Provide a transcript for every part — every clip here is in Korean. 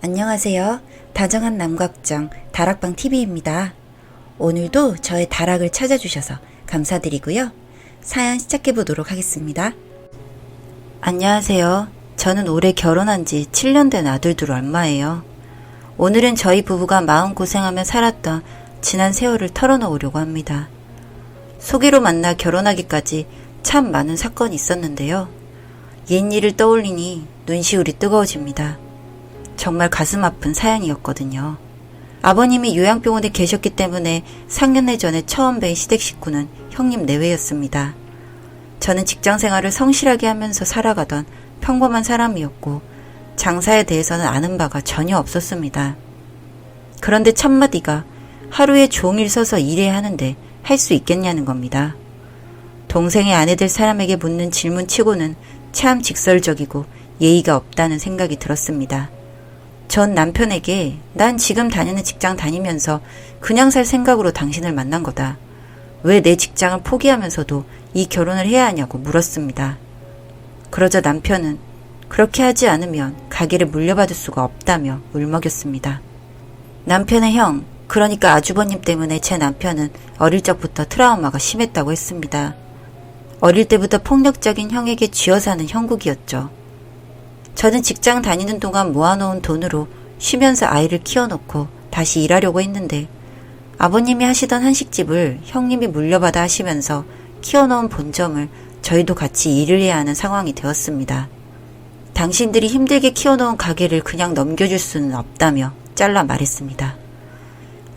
안녕하세요. 다정한 남각정 다락방TV입니다. 오늘도 저의 다락을 찾아주셔서 감사드리고요. 사연 시작해보도록 하겠습니다. 안녕하세요. 저는 올해 결혼한 지 7년 된 아들들 얼마예요. 오늘은 저희 부부가 마음고생하며 살았던 지난 세월을 털어놓으려고 합니다. 소개로 만나 결혼하기까지 참 많은 사건이 있었는데요. 옛일을 떠올리니 눈시울이 뜨거워집니다. 정말 가슴 아픈 사연이었거든요. 아버님이 요양병원에 계셨기 때문에 상년회 전에 처음 뵌 시댁 식구는 형님 내외였습니다. 저는 직장생활을 성실하게 하면서 살아가던 평범한 사람이었고 장사에 대해서는 아는 바가 전혀 없었습니다. 그런데 첫마디가 하루에 종일 서서 일해야 하는데 할 수 있겠냐는 겁니다. 동생의 아내 될 사람에게 묻는 질문치고는 참 직설적이고 예의가 없다는 생각이 들었습니다. 전 남편에게 난 지금 다니는 직장 다니면서 그냥 살 생각으로 당신을 만난 거다. 왜 내 직장을 포기하면서도 이 결혼을 해야 하냐고 물었습니다. 그러자 남편은 그렇게 하지 않으면 가게를 물려받을 수가 없다며 울먹였습니다. 남편의 형, 그러니까 아주버님 때문에 제 남편은 어릴 적부터 트라우마가 심했다고 했습니다. 어릴 때부터 폭력적인 형에게 쥐어 사는 형국이었죠. 저는 직장 다니는 동안 모아놓은 돈으로 쉬면서 아이를 키워놓고 다시 일하려고 했는데 아버님이 하시던 한식집을 형님이 물려받아 하시면서 키워놓은 본점을 저희도 같이 일을 해야 하는 상황이 되었습니다. 당신들이 힘들게 키워놓은 가게를 그냥 넘겨줄 수는 없다며 잘라 말했습니다.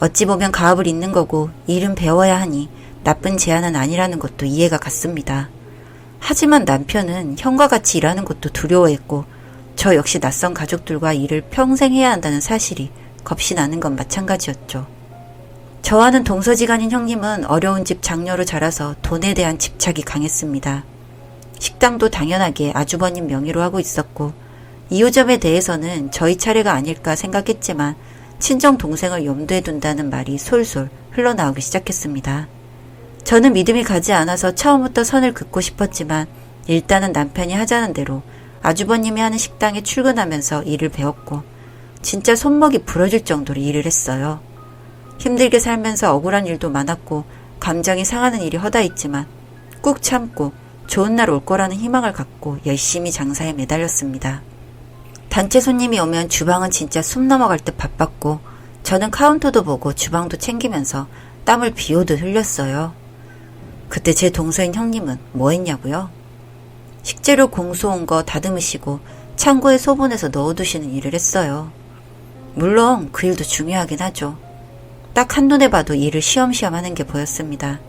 어찌 보면 가업을 잇는 거고 일은 배워야 하니 나쁜 제안은 아니라는 것도 이해가 갔습니다. 하지만 남편은 형과 같이 일하는 것도 두려워했고 저 역시 낯선 가족들과 일을 평생 해야 한다는 사실이 겁이 나는 건 마찬가지였죠. 저와는 동서지간인 형님은 어려운 집 장녀로 자라서 돈에 대한 집착이 강했습니다. 식당도 당연하게 아주버님 명의로 하고 있었고 2호점에 대해서는 저희 차례가 아닐까 생각했지만 친정 동생을 염두에 둔다는 말이 솔솔 흘러나오기 시작했습니다. 저는 믿음이 가지 않아서 처음부터 선을 긋고 싶었지만 일단은 남편이 하자는 대로 아주버님이 하는 식당에 출근하면서 일을 배웠고 진짜 손목이 부러질 정도로 일을 했어요. 힘들게 살면서 억울한 일도 많았고 감정이 상하는 일이 허다했지만 꾹 참고 좋은 날 올 거라는 희망을 갖고 열심히 장사에 매달렸습니다. 단체 손님이 오면 주방은 진짜 숨 넘어갈 듯 바빴고 저는 카운터도 보고 주방도 챙기면서 땀을 비 오듯 흘렸어요. 그때 제 동서인 형님은 뭐 했냐고요? 식재료 공수 온 거 다듬으시고 창고에 소분해서 넣어두시는 일을 했어요. 물론 그 일도 중요하긴 하죠. 딱 한눈에 봐도 일을 쉬엄쉬엄 하는 게 보였습니다.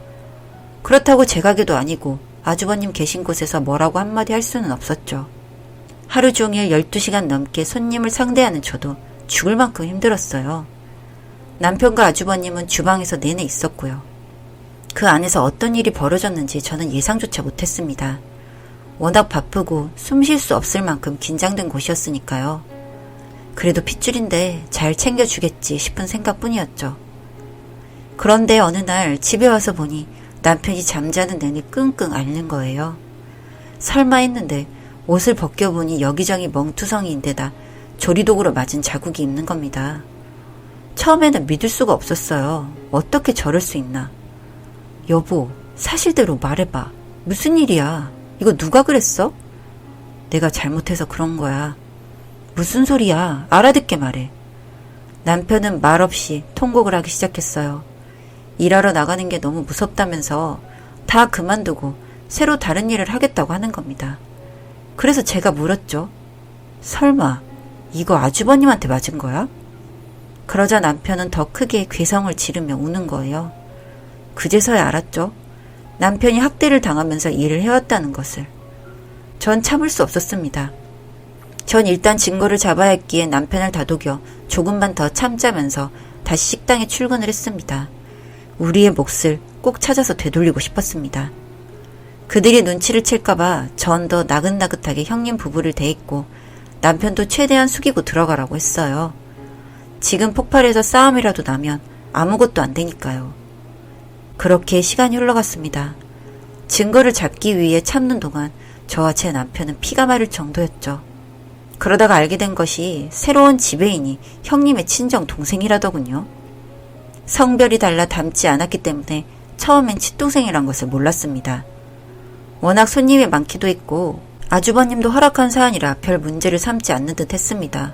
그렇다고 제 가게도 아니고 아주버님 계신 곳에서 뭐라고 한마디 할 수는 없었죠. 하루 종일 12시간 넘게 손님을 상대하는 저도 죽을 만큼 힘들었어요. 남편과 아주버님은 주방에서 내내 있었고요. 그 안에서 어떤 일이 벌어졌는지 저는 예상조차 못했습니다. 워낙 바쁘고 숨 쉴 수 없을 만큼 긴장된 곳이었으니까요. 그래도 핏줄인데 잘 챙겨주겠지 싶은 생각뿐이었죠. 그런데 어느 날 집에 와서 보니 남편이 잠자는 내내 끙끙 앓는 거예요. 설마 했는데 옷을 벗겨보니 여기저기 멍투성이인데다 조리도구로 맞은 자국이 있는 겁니다. 처음에는 믿을 수가 없었어요. 어떻게 저럴 수 있나. 여보, 사실대로 말해봐. 무슨 일이야? 이거 누가 그랬어? 내가 잘못해서 그런 거야. 무슨 소리야? 알아듣게 말해. 남편은 말없이 통곡을 하기 시작했어요. 일하러 나가는 게 너무 무섭다면서 다 그만두고 새로 다른 일을 하겠다고 하는 겁니다. 그래서 제가 물었죠. 설마 이거 아주버님한테 맞은 거야? 그러자 남편은 더 크게 괴성을 지르며 우는 거예요. 그제서야 알았죠. 남편이 학대를 당하면서 일을 해왔다는 것을. 전 참을 수 없었습니다. 전 일단 증거를 잡아야 했기에 남편을 다독여 조금만 더 참자면서 다시 식당에 출근을 했습니다. 우리의 몫을 꼭 찾아서 되돌리고 싶었습니다. 그들이 눈치를 챌까봐 전 더 나긋나긋하게 형님 부부를 대했고 남편도 최대한 숙이고 들어가라고 했어요. 지금 폭발해서 싸움이라도 나면 아무것도 안 되니까요. 그렇게 시간이 흘러갔습니다. 증거를 잡기 위해 참는 동안 저와 제 남편은 피가 마를 정도였죠. 그러다가 알게 된 것이 새로운 지배인이 형님의 친정 동생이라더군요. 성별이 달라 닮지 않았기 때문에 처음엔 친동생이란 것을 몰랐습니다. 워낙 손님이 많기도 했고 아주버님도 허락한 사안이라 별 문제를 삼지 않는 듯 했습니다.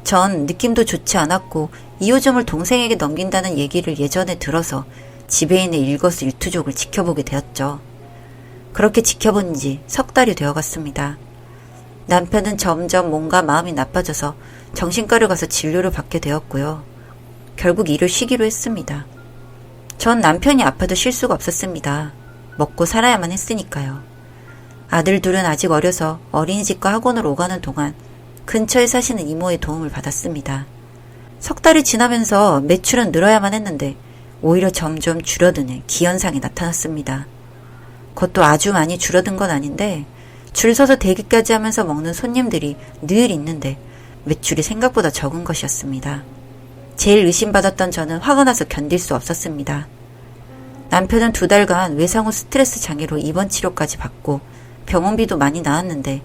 전 느낌도 좋지 않았고 이호점을 동생에게 넘긴다는 얘기를 예전에 들어서 지배인의 일거수일투족을 지켜보게 되었죠. 그렇게 지켜본 지 석 달이 되어갔습니다. 남편은 점점 뭔가 마음이 나빠져서 정신과를 가서 진료를 받게 되었고요. 결국 일을 쉬기로 했습니다. 전 남편이 아파도 쉴 수가 없었습니다. 먹고 살아야만 했으니까요. 아들 둘은 아직 어려서 어린이집과 학원을 오가는 동안 근처에 사시는 이모의 도움을 받았습니다. 석 달이 지나면서 매출은 늘어야만 했는데 오히려 점점 줄어드는 기현상이 나타났습니다. 그것도 아주 많이 줄어든 건 아닌데 줄 서서 대기까지 하면서 먹는 손님들이 늘 있는데 매출이 생각보다 적은 것이었습니다. 제일 의심받았던 저는 화가 나서 견딜 수 없었습니다. 남편은 2달간 외상후 스트레스 장애로 입원 치료까지 받고 병원비도 많이 나왔는데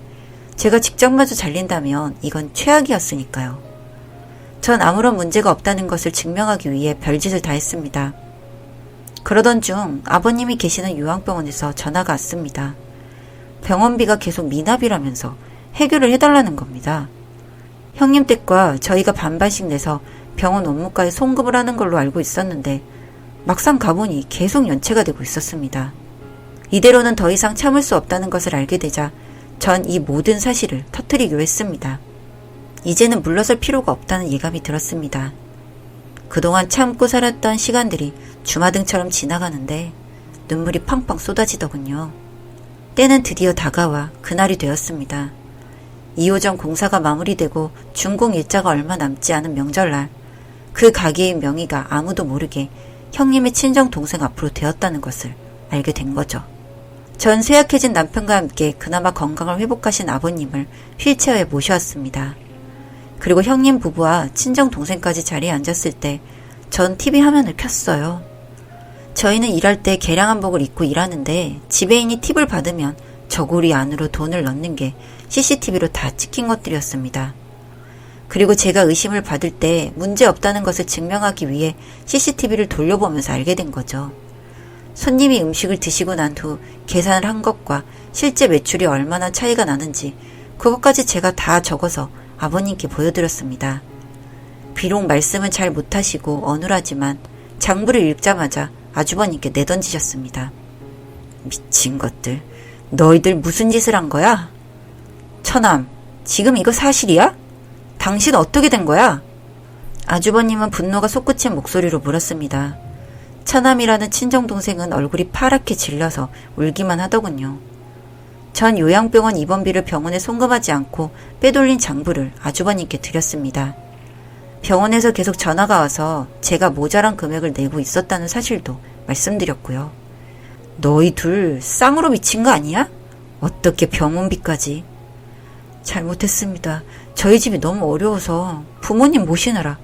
제가 직장마저 잘린다면 이건 최악이었으니까요. 전 아무런 문제가 없다는 것을 증명하기 위해 별짓을 다 했습니다. 그러던 중 아버님이 계시는 요양병원에서 전화가 왔습니다. 병원비가 계속 미납이라면서 해결을 해달라는 겁니다. 형님 댁과 저희가 반반씩 내서 병원 업무가에 송금을 하는 걸로 알고 있었는데 막상 가보니 계속 연체가 되고 있었습니다. 이대로는 더 이상 참을 수 없다는 것을 알게 되자 전 이 모든 사실을 터뜨리기로 했습니다. 이제는 물러설 필요가 없다는 예감이 들었습니다. 그동안 참고 살았던 시간들이 주마등처럼 지나가는데 눈물이 팡팡 쏟아지더군요. 때는 드디어 다가와 그날이 되었습니다. 2호점 공사가 마무리되고 준공 일자가 얼마 남지 않은 명절날 그 가게의 명의가 아무도 모르게 형님의 친정 동생 앞으로 되었다는 것을 알게 된 거죠. 전 쇠약해진 남편과 함께 그나마 건강을 회복하신 아버님을 휠체어에 모셔왔습니다. 그리고 형님 부부와 친정 동생까지 자리에 앉았을 때 전 TV 화면을 켰어요. 저희는 일할 때 개량 한복을 입고 일하는데 지배인이 팁을 받으면 저고리 안으로 돈을 넣는 게 CCTV로 다 찍힌 것들이었습니다. 그리고 제가 의심을 받을 때 문제 없다는 것을 증명하기 위해 CCTV를 돌려보면서 알게 된 거죠. 손님이 음식을 드시고 난 후 계산을 한 것과 실제 매출이 얼마나 차이가 나는지 그것까지 제가 다 적어서 아버님께 보여드렸습니다. 비록 말씀은 잘 못하시고 어눌하지만 장부를 읽자마자 아주버님께 내던지셨습니다. 미친 것들, 너희들 무슨 짓을 한 거야? 처남, 지금 이거 사실이야? 당신 어떻게 된 거야? 아주버님은 분노가 솟구친 목소리로 물었습니다. 처남이라는 친정동생은 얼굴이 파랗게 질려서 울기만 하더군요. 전 요양병원 입원비를 병원에 송금하지 않고 빼돌린 장부를 아주버님께 드렸습니다. 병원에서 계속 전화가 와서 제가 모자란 금액을 내고 있었다는 사실도 말씀드렸고요. 너희 둘 쌍으로 미친 거 아니야? 어떻게 병원비까지? 잘못했습니다. 저희 집이 너무 어려워서 부모님 모시느라.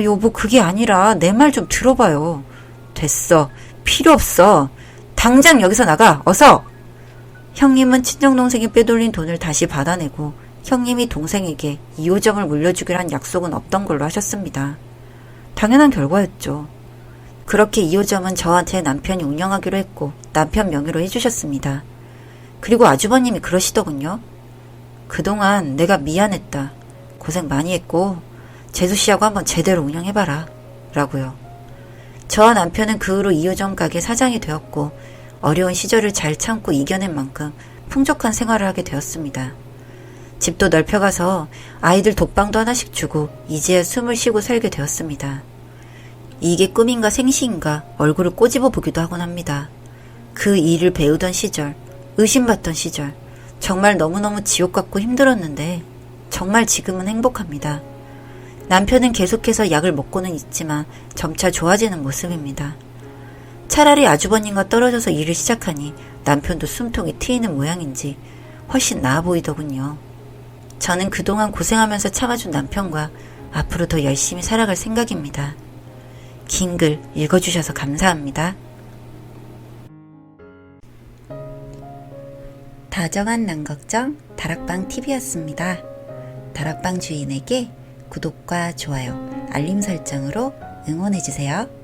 여보, 그게 아니라 내 말 좀 들어봐요. 됐어. 필요 없어. 당장 여기서 나가. 어서! 형님은 친정동생이 빼돌린 돈을 다시 받아내고 형님이 동생에게 2호점을 물려주기로 한 약속은 없던 걸로 하셨습니다. 당연한 결과였죠. 그렇게 2호점은 저한테 남편이 운영하기로 했고 남편 명의로 해주셨습니다. 그리고 아주버님이 그러시더군요. 그동안 내가 미안했다. 고생 많이 했고 재수씨하고 한번 제대로 운영해봐라. 라고요. 저와 남편은 그 후로 2호점 가게 사장이 되었고 어려운 시절을 잘 참고 이겨낸 만큼 풍족한 생활을 하게 되었습니다. 집도 넓혀가서 아이들 독방도 하나씩 주고 이제야 숨을 쉬고 살게 되었습니다. 이게 꿈인가 생시인가 얼굴을 꼬집어 보기도 하곤 합니다. 그 일을 배우던 시절, 의심받던 시절, 정말 너무너무 지옥 같고 힘들었는데 정말 지금은 행복합니다. 남편은 계속해서 약을 먹고는 있지만 점차 좋아지는 모습입니다. 차라리 아주버님과 떨어져서 일을 시작하니 남편도 숨통이 트이는 모양인지 훨씬 나아 보이더군요. 저는 그동안 고생하면서 참아준 남편과 앞으로 더 열심히 살아갈 생각입니다. 긴 글 읽어주셔서 감사합니다. 다정한 남걱정 다락방 TV였습니다. 다락방 주인에게 구독과 좋아요, 알림 설정으로 응원해주세요.